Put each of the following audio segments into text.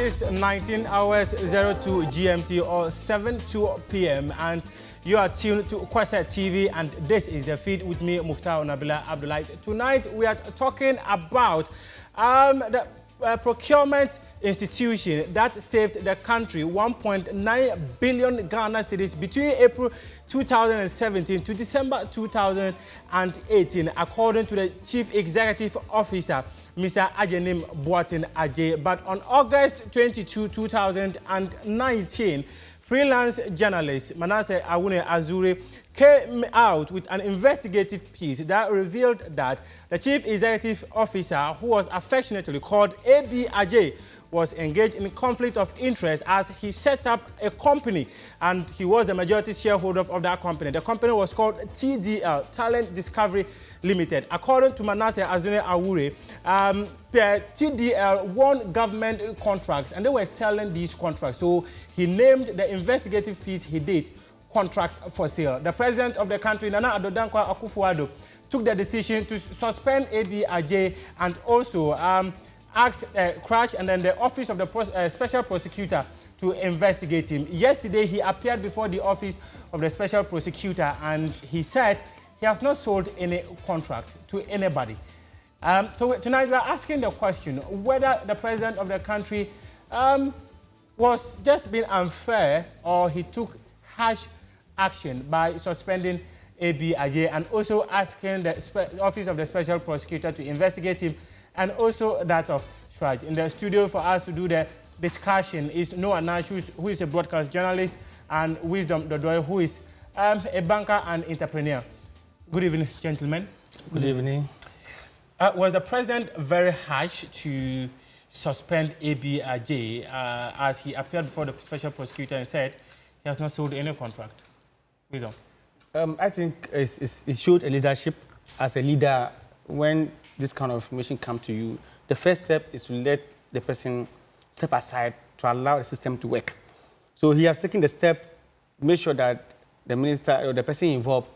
is 19 hours 02 GMT or 7:02 p.m. and you are tuned to Kwasa TV, and this is the feed with me, Muftau Nabila Abdullah. Tonight we are talking about the procurement institution that saved the country 1.9 billion Ghana cedis between April 2017 to December 2018, according to the Chief Executive Officer, Mr Adjenim Boateng Adjei. But on August 22, 2019, freelance journalist Manasseh Azure came out with an investigative piece that revealed that the Chief Executive Officer, who was affectionately called A.B. Adjei, was engaged in conflict of interest as he set up a company and he was the majority shareholder of that company. The company was called TDL, Talent Discovery Limited. According to Manasseh Azure Awuni, TDL won government contracts and they were selling these contracts. So he named the investigative piece he did contracts for sale. The president of the country, Nana Addo Dankwa Akufo-Addo, took the decision to suspend A.B. Adjei and also asked Crash and then the Office of the Special Prosecutor to investigate him. Yesterday, he appeared before the Office of the Special Prosecutor and he said he has not sold any contract to anybody. So tonight we are asking the question whether the president of the country was just being unfair or he took harsh action by suspending A.B. Adjei, and also asking the Office of the Special Prosecutor to investigate him, and also that of Shraj. In the studio for us to do the discussion is Noah Nash, who is a broadcast journalist, and Wisdom Dodoy, who is a banker and entrepreneur. Good evening, gentlemen. Good evening. Was the president very harsh to suspend A.B. Adjei as he appeared before the Special Prosecutor and said he has not sold any contract? Wisdom. I think it showed a leadership. As a leader, when this kind of information comes to you, the first step is to let the person step aside to allow the system to work. So he has taken the step, make sure that the minister or the person involved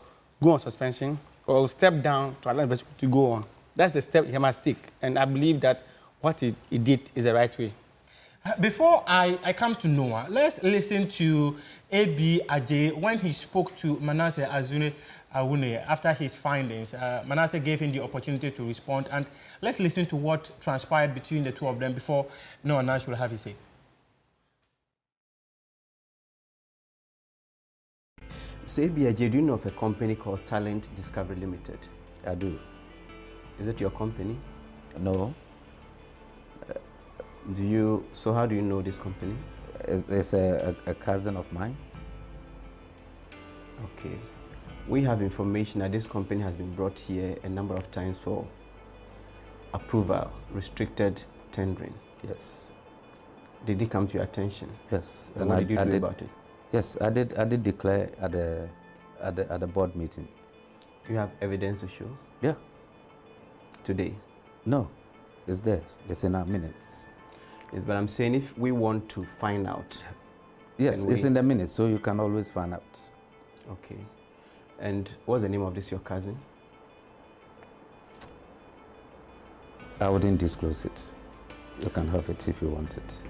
go on suspension or step down to allow the person to go on. That's the step he must take. And I believe that what he did is the right way. Before I come to Noah, let's listen to A.B. Adjei when he spoke to Manasseh Azure Awuni after his findings. Manasseh gave him the opportunity to respond, and let's listen to what transpired between the two of them before Noah Nash will have his say. So A.B. Adjei, do you know of a company called Talent Discovery Limited? I do. Is it your company? No. So how do you know this company? It's a cousin of mine. Okay. We have information that this company has been brought here a number of times for approval, restricted tendering. Yes. Did it come to your attention? Yes. And what did you do about it? Yes, I did declare at the board meeting. You have evidence to show? Yeah. Today? No, it's there. It's in our minutes. Yes, but I'm saying if we want to find out. Yes, it's in the minutes, so you can always find out. Okay. And what's the name of this, your cousin? I wouldn't disclose it. You can have it if you want it.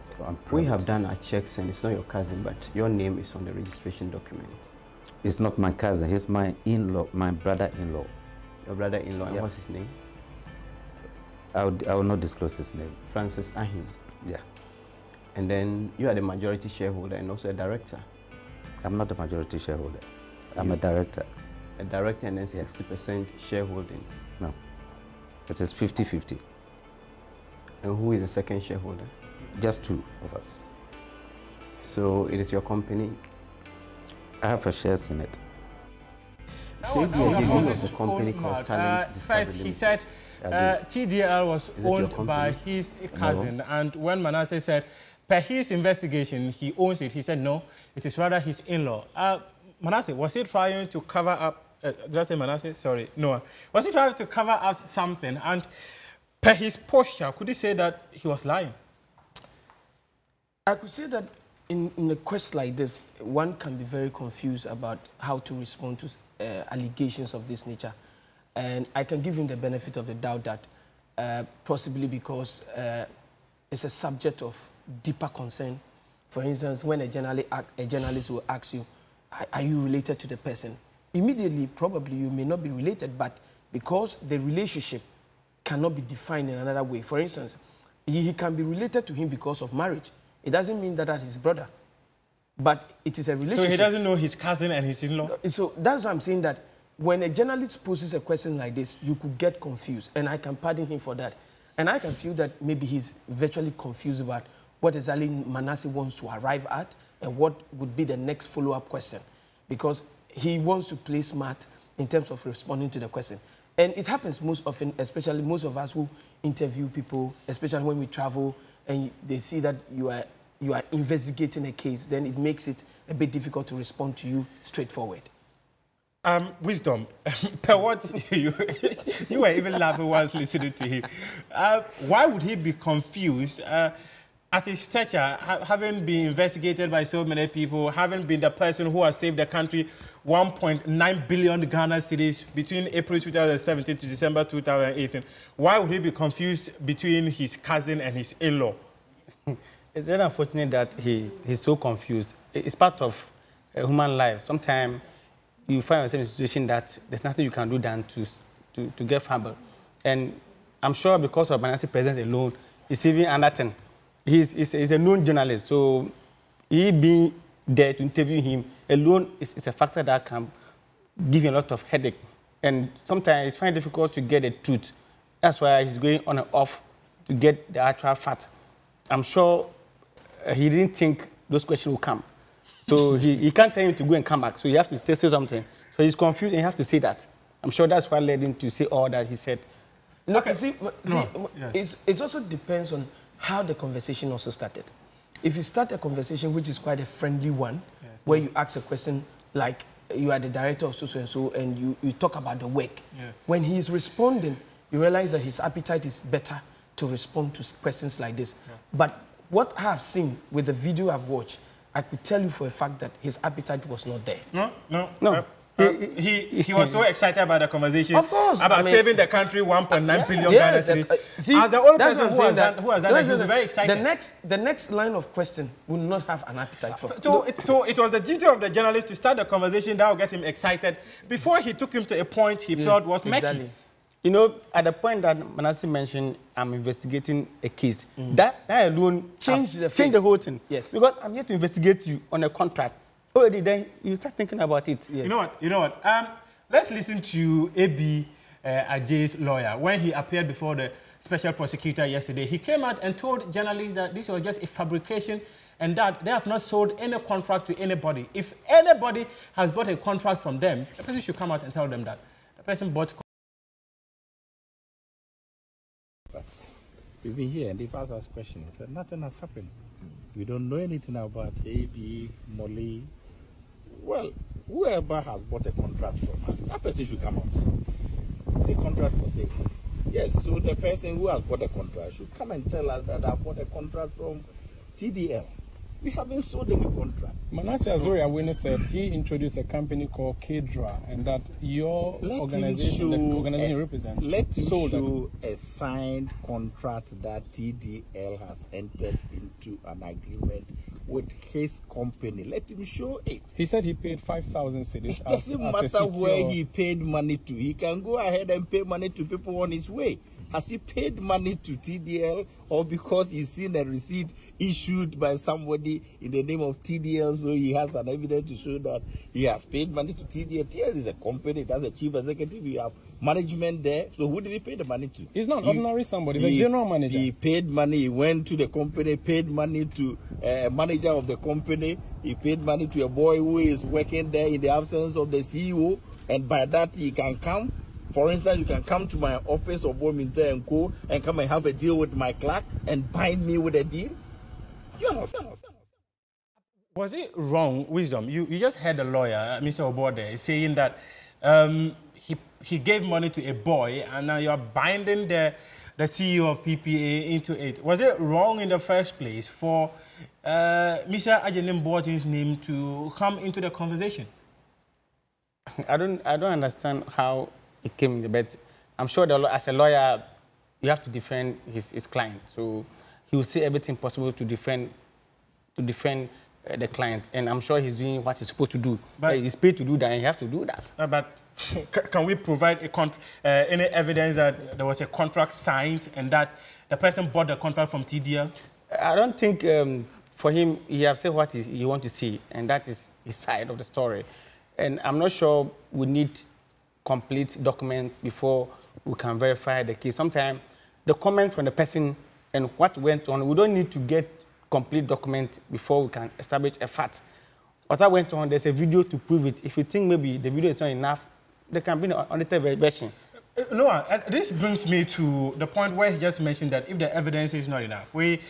We have done our checks and it's not your cousin, but your name is on the registration document. It's not my cousin, he's my in-law, my brother-in-law. Your brother-in-law, yeah. And what's his name? I will not disclose his name. Francis Ahim. Yeah. And then you are the majority shareholder and also a director. I'm not a majority shareholder. I'm a director. A director and then 60% shareholding? No. It is 50-50. And who is the second shareholder? Just two of us. So it is your company? I have a shares in it. So if you was the company called Talent Discovery First, he said TDL was owned by his cousin. No. And when Manasseh said, per his investigation, he owns it, he said, no, it is rather his in-law. Manasseh, was he trying to cover up, did I say Manasseh? Sorry, Noah. Was he trying to cover up something? And per his posture, could he say that he was lying? I could say that in a quest like this, one can be very confused about how to respond to allegations of this nature. And I can give him the benefit of the doubt that possibly because is a subject of deeper concern. For instance, when a journalist will ask you, are you related to the person? Immediately, probably you may not be related, but because the relationship cannot be defined in another way. For instance, he can be related to him because of marriage. It doesn't mean that that's his brother, but it is a relationship. So he doesn't know his cousin and his in-law? So that's why I'm saying that when a journalist poses a question like this, you could get confused, and I can pardon him for that. And I can feel that maybe he's virtually confused about what exactly Manasseh wants to arrive at and what would be the next follow-up question, because he wants to play smart in terms of responding to the question. And it happens most often, especially most of us who interview people, especially when we travel and they see that you are investigating a case, then it makes it a bit difficult to respond to you straightforward. Wisdom, per what you were even laughing whilst listening to him. Why would he be confused at his stature, having been investigated by so many people, having been the person who has saved the country 1.9 billion Ghana cedis between April 2017 to December 2018? Why would he be confused between his cousin and his in-law? It's very unfortunate that he's so confused. It's part of human life. Sometimes you find yourself in a situation that there's nothing you can do than to get fumbled. And I'm sure because of Manasseh's presence alone, it's even another. He's a known journalist, so he being there to interview him alone is a factor that can give you a lot of headache. And sometimes it's very difficult to get the truth. That's why he's going on and off to get the actual fact. I'm sure he didn't think those questions would come. So he can't tell him to go and come back. So you have to say something. So he's confused and you have to say that. I'm sure that's what led him to say all that he said. Look, okay. It also depends on how the conversation also started. If you start a conversation which is quite a friendly one, yes, where you ask a question like, you are the director of so-and-so, and you talk about the work. Yes. When he is responding, you realize that his appetite is better to respond to questions like this. Yeah. But what I have seen with the video I've watched, I could tell you for a fact that his appetite was not there. No. He was so excited about the conversation. Of course. About saving the country 1.9 billion Ghana cedis. As the only person who has done that, he will be very excited. The next line of question will not have an appetite for. So it was the duty of the journalist to start the conversation that will get him excited before he took him to a point he felt was murky. You know, at the point that Manasseh mentioned, I'm investigating a case, that alone changed the whole thing. Yes. Because I'm here to investigate you on a contract. Already then you start thinking about it. Yes. You know what? Let's listen to A.B. Adjei's lawyer. When he appeared before the special prosecutor yesterday, he came out and told journalists that this was just a fabrication and that they have not sold any contract to anybody. If anybody has bought a contract from them, the person should come out and tell them that the person bought. We've been here and they've asked us questions and nothing has happened. We don't know anything about AB, Molly. Well, whoever has bought a contract from us, that person should come out. Say contract for sale. Yes, so the person who has bought a contract should come and tell us that I bought a contract from TDL. We haven't sold any contract. Manasseh Azure Awuni said he introduced a company called Kedra and that your organization, the organization you represent, let him show a signed contract that TDL has entered into an agreement with his company. Let him show it. He said he paid 5,000 cedis. It doesn't matter where he paid money to. He can go ahead and pay money to people on his way. Has he paid money to TDL or because he's seen a receipt issued by somebody in the name of TDL, so he has an evidence to show that he has paid money to TDL? TDL is a company, it has a chief executive, we have management there. So who did he pay the money to? He's not ordinary somebody, he's a general manager. He paid money, he went to the company, paid money to a manager of the company, he paid money to a boy who is working there in the absence of the CEO, and by that he can come. For instance, you can come to my office or Bominter & Co. and come and have a deal with my clerk and bind me with a deal. You understand? Was it wrong, Wisdom? You just heard the lawyer, Mr. Obuor, there, saying that he gave money to a boy and now you're binding the CEO of PPA into it. Was it wrong in the first place for Mr. Adjenim Boateng's name to come into the conversation? I don't understand how it came in the bed. I'm sure as a lawyer, you have to defend his client. So he will say everything possible to defend the client. And I'm sure he's doing what he's supposed to do. But he's paid to do that, and he has to do that. But can we provide any evidence that there was a contract signed and that the person bought the contract from TDL? I don't think for him, he has said what he wants to see, and that is his side of the story. And I'm not sure we need complete documents before we can verify the case. Sometimes the comment from the person and what went on, we don't need to get complete document before we can establish a fact. What went on, there's a video to prove it. If you think maybe the video is not enough, there can be an unedited version. No, this brings me to the point where he just mentioned that if the evidence is not enough. We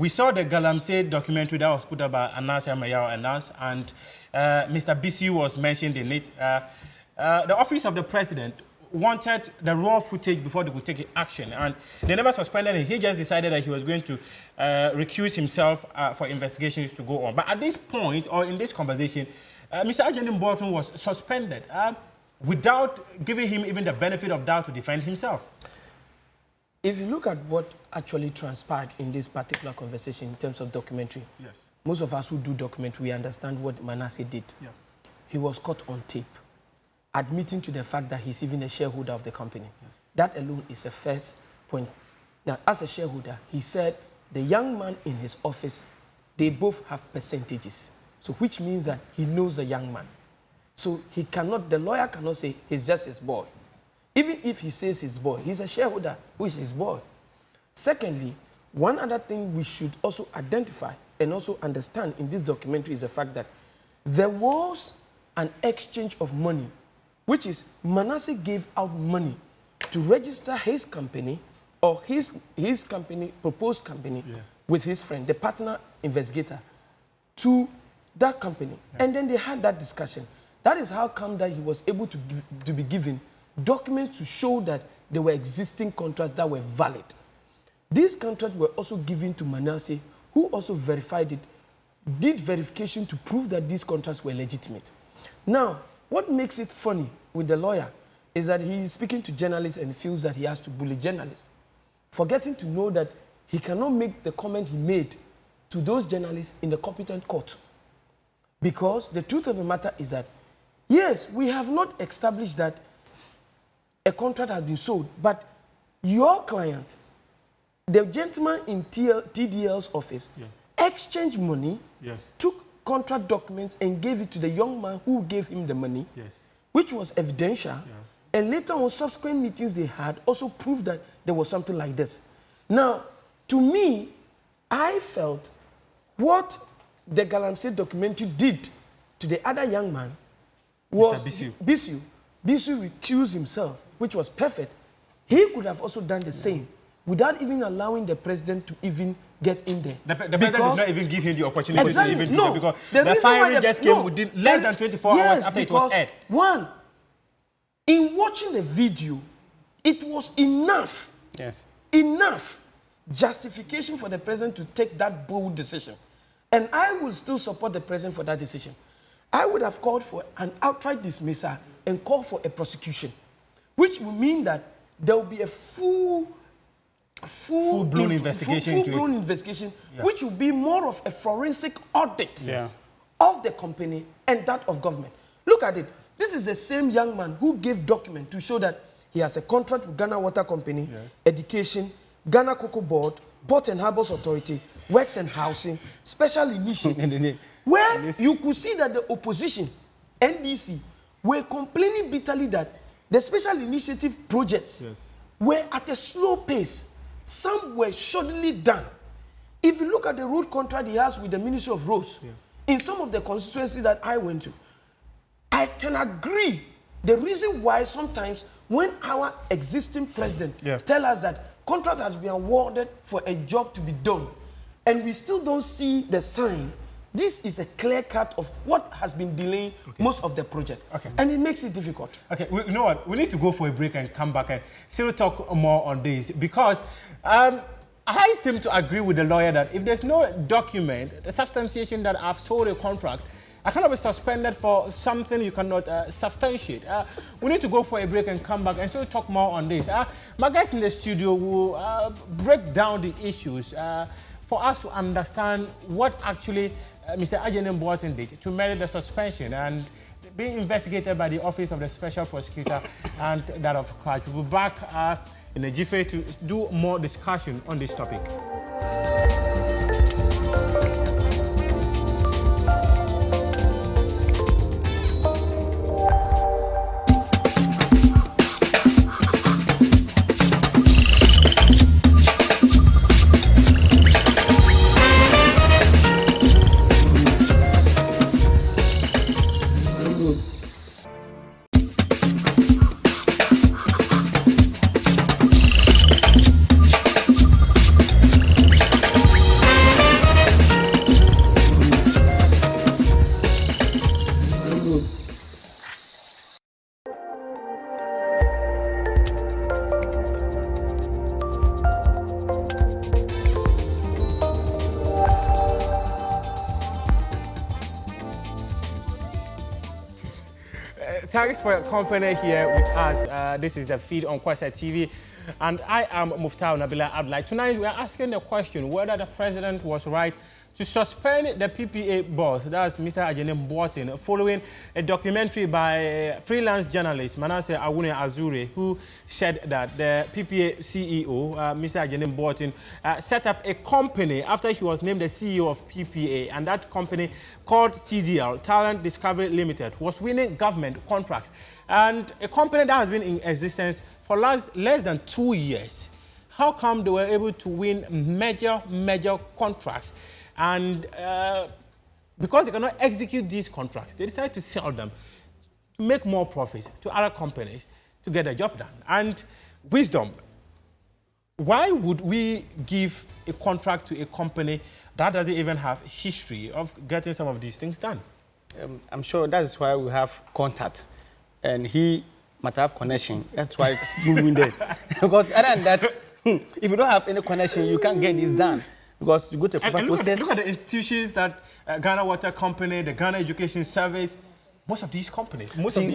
saw the Galamsey documentary that was put up by Manasseh Azure and Mr. BC was mentioned in it. The Office of the President wanted the raw footage before they could take action, and they never suspended him. He just decided that he was going to recuse himself for investigations to go on. But at this point, or in this conversation, Mr. Adjenin Boateng was suspended without giving him even the benefit of doubt to defend himself. If you look at what actually transpired in this particular conversation in terms of documentary, yes, most of us who do documentary, we understand what Manasseh did. Yeah. He was caught on tape, admitting to the fact that he's even a shareholder of the company. Yes. That alone is a first point. Now, as a shareholder, he said the young man in his office, they both have percentages. So which means that he knows the young man. So he cannot, the lawyer cannot say he's just his boy. Even if he says his boy, he's a shareholder who is his boy. Secondly, one other thing we should also identify and also understand in this documentary is the fact that there was an exchange of money, which is Manasseh gave out money to register his company or his company, proposed company, yeah, with his friend, the partner investigator, to that company. Yeah. And then they had that discussion. That is how come that he was able to be given documents to show that there were existing contracts that were valid. These contracts were also given to Manasseh, who also verified it, did verification to prove that these contracts were legitimate. Now, what makes it funny with the lawyer is that he is speaking to journalists and feels that he has to bully journalists, forgetting to know that he cannot make the comment he made to those journalists in the competent court. Because the truth of the matter is that, yes, we have not established that a contract has been sold, but your client, the gentleman in TDL's office, yeah, exchanged money, yes, took contract documents and gave it to the young man who gave him the money, yes, which was evidential, yeah, and later on subsequent meetings they had also proved that there was something like this. Now, to me, I felt what the Galamsey documentary did to the other young man was Bisu recused himself, which was perfect. He could have also done the same without even allowing the president to even get in there. The president did not even give him the opportunity to even do that, because the firing just came within less than 24 hours after it was aired. One, in watching the video, it was enough, enough justification for the president to take that bold decision. And I will still support the president for that decision. I would have called for an outright dismissal and called for a prosecution, which would mean that there will be a full-blown investigation, yeah, which will be more of a forensic audit, yeah, of the company and that of government. Look at it. This is the same young man who gave document to show that he has a contract with Ghana Water Company, yes, Education, Ghana Cocoa Board, Port and Harbours Authority, Works and Housing, Special Initiative, where you could see that the opposition, NDC, were complaining bitterly that the Special Initiative projects, yes, were at a slow pace. Some were shoddily done. If you look at the road contract he has with the Ministry of Roads, yeah, in some of the constituencies that I went to, I can agree the reason why sometimes when our existing president, yeah, tell us that contract has been awarded for a job to be done, and we still don't see the sign, this is a clear cut of what has been delaying, okay, most of the project. Okay. And it makes it difficult. Okay, you know what? We need to go for a break and come back and still talk more on this, because I seem to agree with the lawyer that if there's no document, the substantiation that I've sold a contract, I cannot be suspended for something you cannot substantiate. We need to go for a break and come back and still talk more on this. My guys in the studio will break down the issues for us to understand what actually Mr. Adjenin Boateng did to merit the suspension and being investigated by the Office of the Special Prosecutor and that of Crouch. We'll be back in a jiffy to do more discussion on this topic. Thanks for your company here with us. This is the feed on Kwasa TV, and I am Mufta Nabila Abdulai. Tonight we are asking the question whether the president was right to suspend the PPA boss, that's Mr. Adjenim Boateng, following a documentary by freelance journalist Manasseh Azure, who said that the PPA CEO, Mr. Adjenim Boateng, set up a company after he was named the CEO of PPA, and that company, called TDL, Talent Discovery Limited, was winning government contracts, and a company that has been in existence for less than 2 years. How come they were able to win major contracts? And because they cannot execute these contracts, they decide to sell them to make more profit to other companies to get the job done. And wisdom, why would we give a contract to a company that doesn't even have history of getting some of these things done? I'm sure that's why we have contact, and he might have connection. That's why you win there. Because other than that, if you don't have any connection, you can't get this done. Because you go to a proper process. Look at the institutions that Ghana Water Company, the Ghana Education Service, most of these companies, when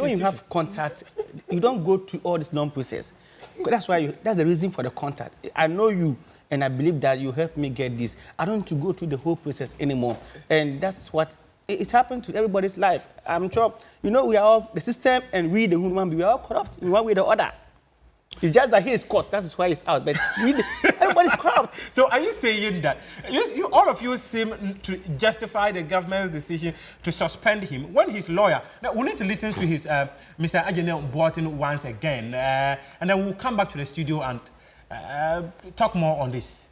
you have contact, you don't go to all this non-process. That's why that's the reason for the contact. I know you, and I believe that you helped me get this. I don't want to go through the whole process anymore, and that's what it happened to everybody's life. I'm sure we are all the system, and we the human being, we are all corrupt in one way or the other. It's just that he is caught. That's why he's out. But everybody's corrupt. So are you saying that all of you seem to justify the government's decision to suspend him when his lawyer? Now, we need to listen to his Mr. Adjenim Boateng once again, and then we'll come back to the studio and talk more on this.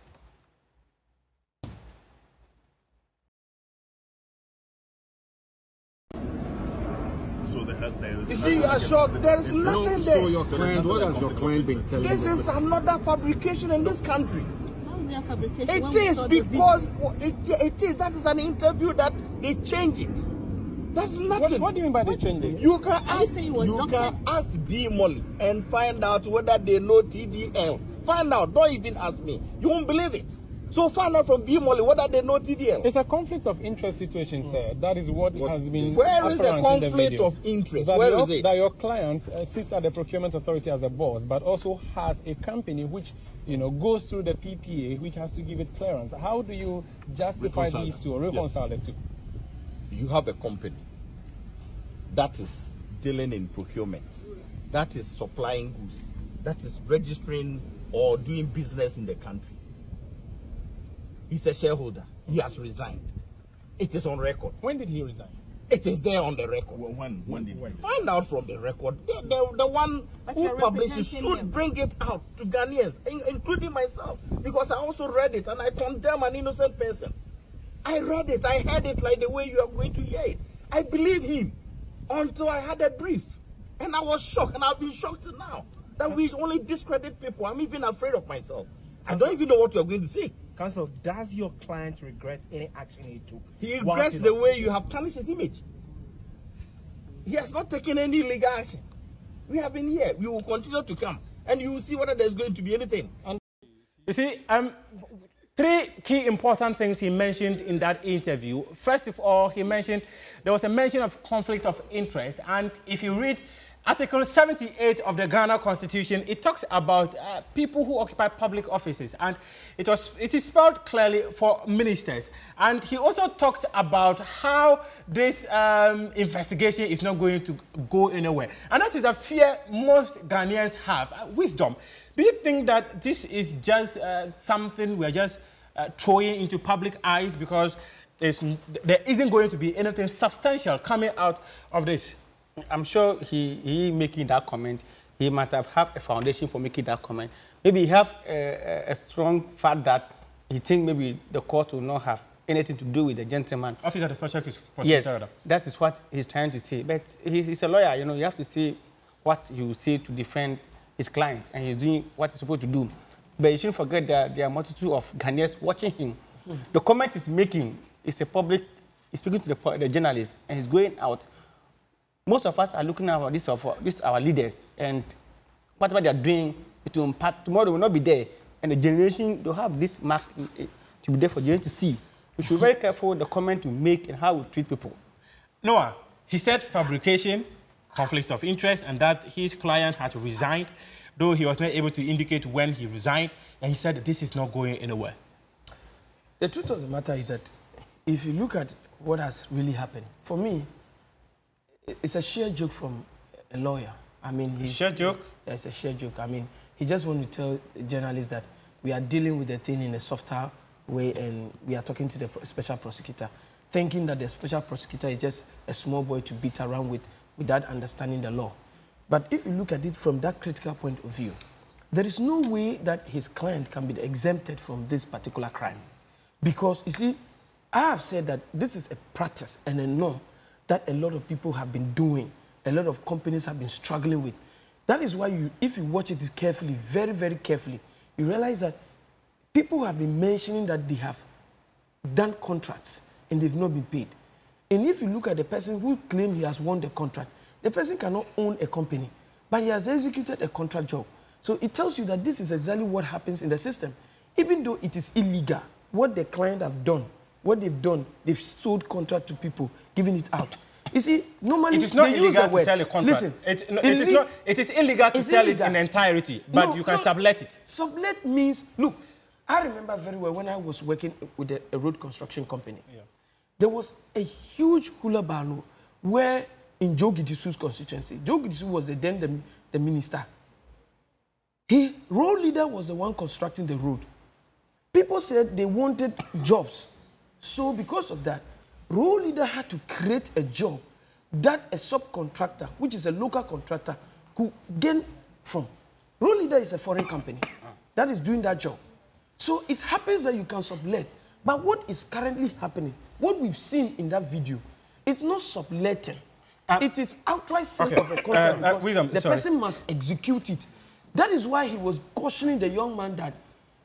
You see, you are shocked. There is nothing there. So your client, what has your client been telling you? This is another fabrication in this country. How is there fabrication? It is because it is. That is an interview that they change it. That's nothing. What do you mean by they change it? You can ask B Molly and find out whether they know TDL. Find out. Don't even ask me. You won't believe it. So find out from B Molly whether they know TDL. It's a conflict of interest situation, sir. That is what has been. Where is the conflict of interest? Where is it? That your client sits at the Procurement Authority as a boss, but also has a company which goes through the PPA, which has to give it clearance. How do you justify these two or reconcile these two? You have a company that is dealing in procurement, that is supplying goods, that is registering or doing business in the country. He's a shareholder. He has resigned. It is on record. When did he resign? It is there on the record. When did he? Find out from the record. The one who publishes should bring it out to Ghanaians, including myself, because I also read it and I condemn an innocent person. I read it. I heard it like the way you are going to hear it. I believe him until I had a brief, and I was shocked, and I've been shocked till now that we only discredit people. I'm even afraid of myself. I don't even know what you're going to say. Counsel, does your client regret any action he took? He regrets the way you have tarnished his image. He has not taken any legal action. We have been here. We will continue to come, and you will see whether there's going to be anything. You see, three key important things he mentioned in that interview. First of all, he mentioned there was a mention of conflict of interest, and if you read Article 78 of the Ghana Constitution, it talks about people who occupy public offices, and it is spelled clearly for ministers. And he also talked about how this investigation is not going to go anywhere. And that is a fear most Ghanaians have. Wisdom, do you think that this is just something we're just throwing into public eyes because there isn't going to be anything substantial coming out of this? I'm sure he making that comment, he might have had a foundation for making that comment. Maybe he have a strong fact that he thinks maybe the court will not have anything to do with the gentleman. Officer of the Special Prosecutor. Yes, that is what he's trying to say. But he's a lawyer, you know, you have to see what he will say to defend his client, and he's doing what he's supposed to do. But you shouldn't forget that there are a multitude of Ghanaians watching him. The comment he's making is a public, he's speaking to the journalists, and he's going out. Most of us are looking at this our leaders, and whatever they are doing, it will impact. Tomorrow will not be there, and the generation will have this mark to be there for them to see. We should be very careful with the comment we make and how we treat people. Noah, he said fabrication, conflicts of interest, and that his client had resigned, though he was not able to indicate when he resigned, and he said that this is not going anywhere. The truth of the matter is that if you look at what has really happened, for me, it's a sheer joke from a lawyer. I mean, a sheer joke? Yeah, it's a sheer joke. I mean, he just wants to tell journalists that we are dealing with the thing in a softer way, and we are talking to the special prosecutor, thinking that the special prosecutor is just a small boy to beat around with without understanding the law. But if you look at it from that critical point of view, there is no way that his client can be exempted from this particular crime. Because, you see, I have said that this is a practice and a norm that a lot of people have been doing, a lot of companies have been struggling with. That is why if you watch it carefully, very, very carefully, you realize that people have been mentioning that they have done contracts and they've not been paid. And if you look at the person who claims he has won the contract, the person cannot own a company, but he has executed a contract job. So it tells you that this is exactly what happens in the system. Even though it is illegal, what the client have done, what they've done, they've sold contract to people, giving it out. You see, normally it is not illegal to sell a contract. Listen, it is illegal to sell it in entirety, but you can sublet it. Sublet means, look, I remember very well when I was working with a road construction company. Yeah. There was a huge hula balo where in Joe Gidisu's constituency, Joe Gidisu was then the minister. Road leader was the one constructing the road. People said they wanted jobs. So because of that, road leader had to create a job that a subcontractor, which is a local contractor, could gain from. Road leader is a foreign company that is doing that job. So it happens that you can sublet. But what is currently happening, what we've seen in that video, it's not subletting. It is outright sale of a contract because the person must execute it. That is why he was cautioning the young man that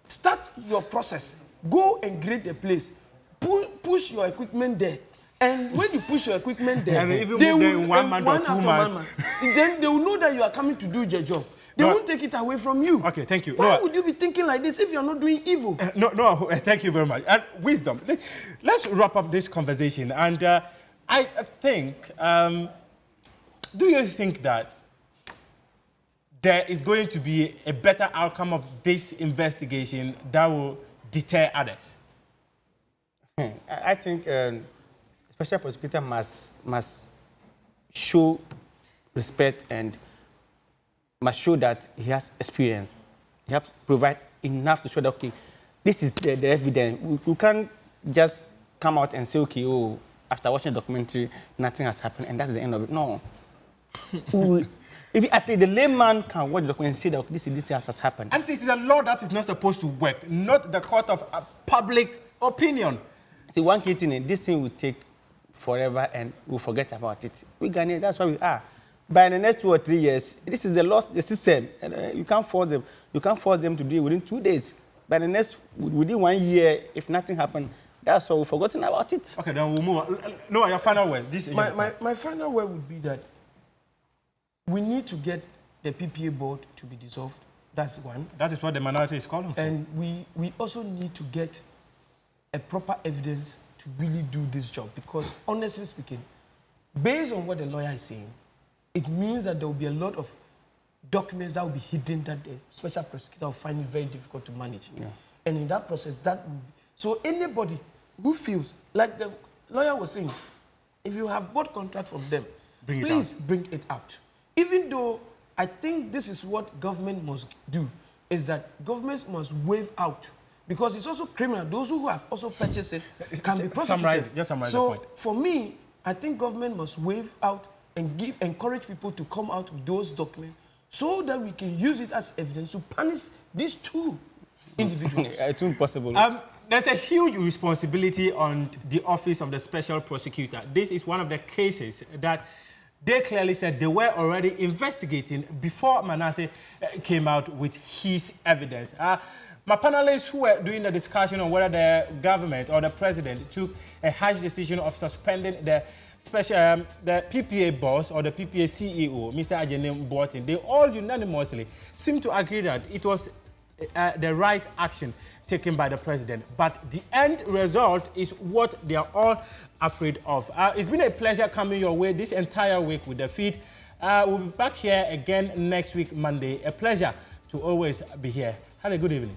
start your process, go and grade the place, push your equipment there. And when you push your equipment there, and even they will, one month or 2 months, then they will know that you are coming to do your job. They won't take it away from you. Okay, thank you. Why would you be thinking like this if you're not doing evil? Thank you very much. And wisdom. Let's wrap up this conversation. And I think, do you think that there is going to be a better outcome of this investigation that will deter others? I think special prosecutor must show respect and must show that he has experience. He has to provide enough to show that, okay, this is the evidence. We can't just come out and say, okay, oh, after watching the documentary, nothing has happened, and that's the end of it. No. If the layman can watch the documentary and say that this has happened. And this is a law that is not supposed to work, not the court of public opinion. See, one key thing, this thing will take forever and we'll forget about it. We Ghanaians, that's why we are. By the next 2 or 3 years, this is the system. And, you can't force them. You can't force them to do it within 2 days. Within 1 year, if nothing happened, that's why we've forgotten about it. Okay, then we'll move on. No, your final word. My final word would be that we need to get the PPA board to be dissolved. That's one. That is what the minority is calling for. And we also need to get a proper evidence to really do this job, because honestly speaking, based on what the lawyer is saying, it means that there will be a lot of documents that will be hidden that the special prosecutor will find it very difficult to manage. Yeah. And in that process, that will be... So anybody who feels, like the lawyer was saying, if you have bought contract from them, please bring it out. Even though I think this is what government must do, is that governments must waive out. Because it's also criminal. Those who have also purchased it can be prosecuted. Just summarize the point. So for me, I think government must waive out and encourage people to come out with those documents so that we can use it as evidence to punish these two individuals. It's impossible. There's a huge responsibility on the Office of the Special Prosecutor. This is one of the cases that they clearly said they were already investigating before Manasseh came out with his evidence. My panelists who were doing the discussion on whether the government or the president took a harsh decision of suspending the PPA boss or the PPA CEO, Mr Adjenim Boateng, they all unanimously seem to agree that it was the right action taken by the president. But the end result is what they are all afraid of. It's been a pleasure coming your way this entire week with the feed. We'll be back here again next week, Monday. A pleasure to always be here. Have a good evening.